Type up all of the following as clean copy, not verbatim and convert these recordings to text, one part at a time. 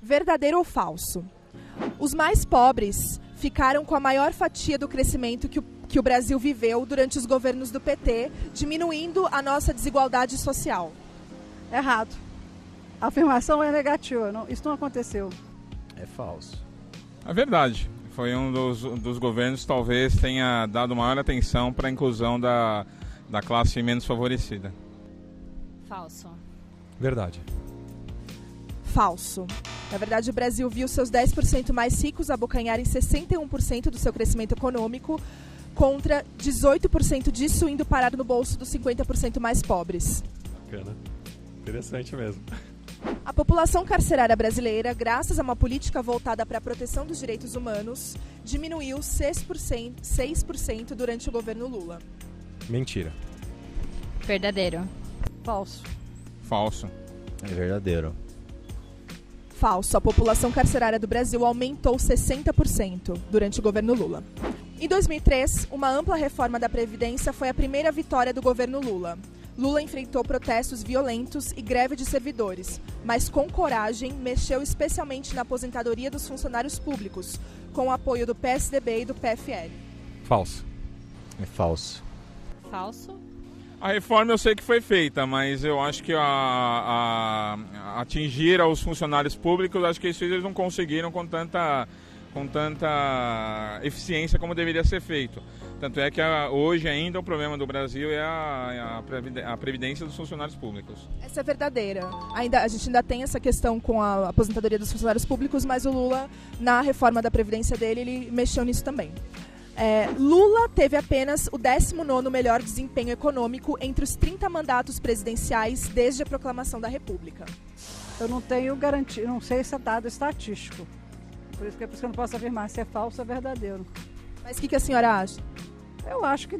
Verdadeiro ou falso? Os mais pobres ficaram com a maior fatia do crescimento que o Brasil viveu durante os governos do PT, diminuindo a nossa desigualdade social. Errado. A afirmação é negativa. Não, isso não aconteceu. É falso. É verdade. Foi um dos governos que talvez tenha dado maior atenção para a inclusão da classe menos favorecida. Falso. Verdade. Falso. Na verdade, o Brasil viu seus 10% mais ricos abocanharem 61% do seu crescimento econômico, contra 18% disso indo parar no bolso dos 50% mais pobres. Bacana. Interessante mesmo. A população carcerária brasileira, graças a uma política voltada para a proteção dos direitos humanos, diminuiu 6% durante o governo Lula. Mentira. Verdadeiro. Falso. Falso. É verdadeiro. Falso. A população carcerária do Brasil aumentou 60% durante o governo Lula. Em 2003, uma ampla reforma da Previdência foi a primeira vitória do governo Lula. Lula enfrentou protestos violentos e greve de servidores, mas com coragem mexeu especialmente na aposentadoria dos funcionários públicos, com o apoio do PSDB e do PFL. Falso. É falso. Falso. A reforma eu sei que foi feita, mas eu acho que atingir aos funcionários públicos, acho que isso eles não conseguiram com tanta eficiência como deveria ser feito. Tanto é que hoje ainda o problema do Brasil é a previdência dos funcionários públicos. Essa é verdadeira. A gente ainda tem essa questão com a aposentadoria dos funcionários públicos, mas o Lula, na reforma da Previdência dele, ele mexeu nisso também. Lula teve apenas o 19º melhor desempenho econômico entre os 30 mandatos presidenciais desde a proclamação da República. Eu não tenho garantia, não sei se é dado estatístico. Por isso que eu não posso afirmar se é falso ou verdadeiro. Mas o que a senhora acha? Eu acho que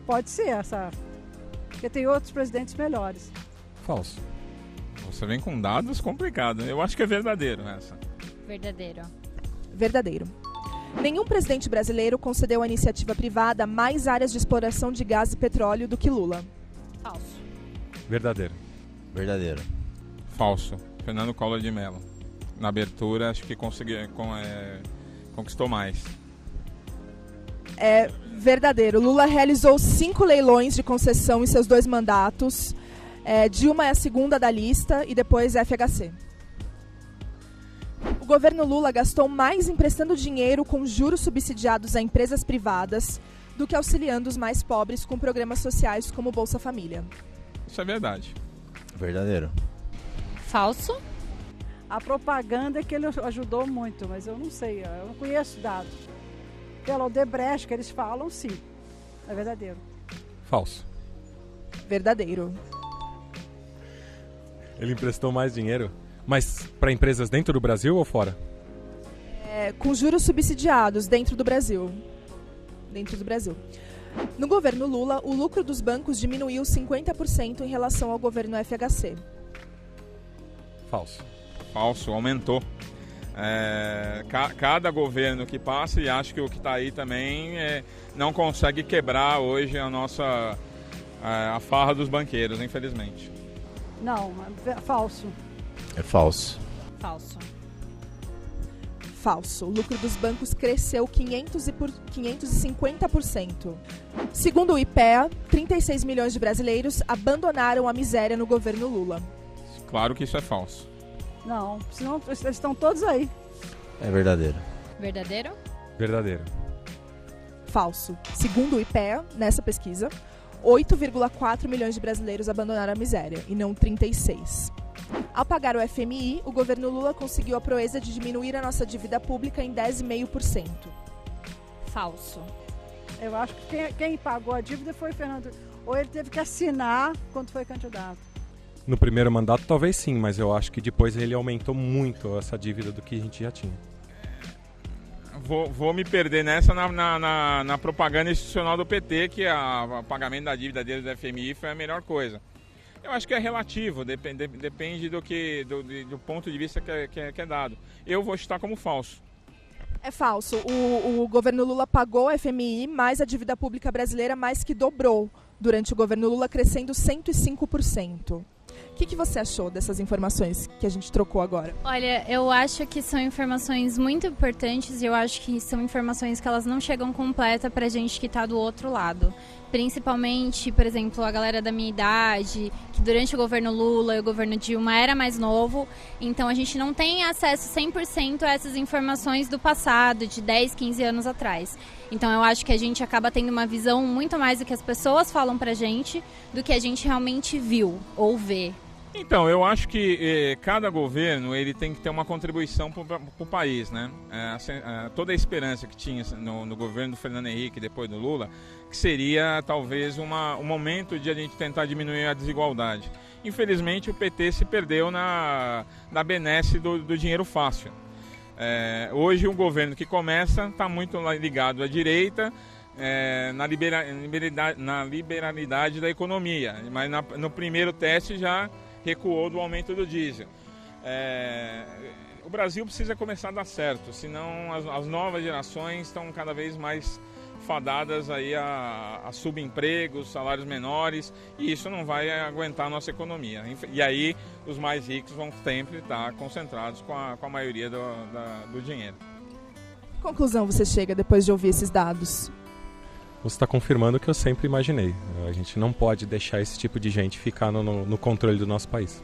pode ser essa, porque tem outros presidentes melhores. Falso. Você vem com dados complicados. Eu acho que é verdadeiro essa. Verdadeiro. Verdadeiro. Nenhum presidente brasileiro concedeu à iniciativa privada mais áreas de exploração de gás e petróleo do que Lula. Falso. Verdadeiro. Verdadeiro. Falso. Fernando Collor de Mello. Na abertura, acho que conquistou mais. É verdadeiro. Lula realizou 5 leilões de concessão em seus 2 mandatos. Dilma é a segunda da lista e depois FHC. O governo Lula gastou mais emprestando dinheiro com juros subsidiados a empresas privadas do que auxiliando os mais pobres com programas sociais como Bolsa Família. Isso é verdade. Verdadeiro. Falso. A propaganda é que ele ajudou muito, mas eu não sei, eu não conheço dados. Pelo Odebrecht que eles falam, sim. É verdadeiro. Falso. Verdadeiro. Ele emprestou mais dinheiro, mas para empresas dentro do Brasil ou fora? Com juros subsidiados dentro do Brasil. Dentro do Brasil. No governo Lula, o lucro dos bancos diminuiu 50% em relação ao governo FHC. Falso. Falso, aumentou. Cada governo que passa, e acho que o que está aí também não consegue quebrar hoje a farra dos banqueiros, infelizmente. Não, é falso. É falso. Falso. Falso. O lucro dos bancos cresceu 550%. Segundo o IPEA, 36 milhões de brasileiros abandonaram a miséria no governo Lula. Claro que isso é falso. Não, senão eles estão todos aí. É verdadeiro. Verdadeiro. Verdadeiro. Falso. Segundo o IPEA, nessa pesquisa, 8,4 milhões de brasileiros abandonaram a miséria, e não 36. Ao pagar o FMI, o governo Lula conseguiu a proeza de diminuir a nossa dívida pública em 10,5%. Falso. Eu acho que quem pagou a dívida foi o Fernando. Ou ele teve que assinar quando foi candidato. No primeiro mandato talvez sim, mas eu acho que depois ele aumentou muito essa dívida do que a gente já tinha. Vou me perder nessa na propaganda institucional do PT, que o pagamento da dívida deles do FMI foi a melhor coisa. Eu acho que é relativo, depende do ponto de vista que é dado. Eu vou chutar como falso. É falso. O governo Lula pagou o FMI, mais a dívida pública brasileira mais que dobrou durante o governo Lula, crescendo 105%. O que você achou dessas informações que a gente trocou agora? Olha, eu acho que são informações muito importantes e eu acho que são informações que elas não chegam completa pra gente que tá do outro lado. Principalmente, por exemplo, a galera da minha idade, que durante o governo Lula e o governo Dilma era mais novo, então a gente não tem acesso 100% a essas informações do passado, de 10, 15 anos atrás. Então eu acho que a gente acaba tendo uma visão muito mais do que as pessoas falam pra gente, do que a gente realmente viu ou vê. Então, eu acho que cada governo ele tem que ter uma contribuição para o país, né? Toda a esperança que tinha no governo do Fernando Henrique, depois do Lula, que seria talvez um momento de a gente tentar diminuir a desigualdade. Infelizmente, o PT se perdeu na benesse do dinheiro fácil. Hoje, o governo que começa está muito ligado à direita, na liberalidade da economia, mas no primeiro teste já recuou do aumento do diesel. O Brasil precisa começar a dar certo, senão as novas gerações estão cada vez mais fadadas aí a subempregos, salários menores, e isso não vai aguentar a nossa economia. E aí os mais ricos vão sempre estar concentrados com a maioria do dinheiro. Que conclusão você chega depois de ouvir esses dados? Você está confirmando o que eu sempre imaginei. A gente não pode deixar esse tipo de gente ficar no controle do nosso país.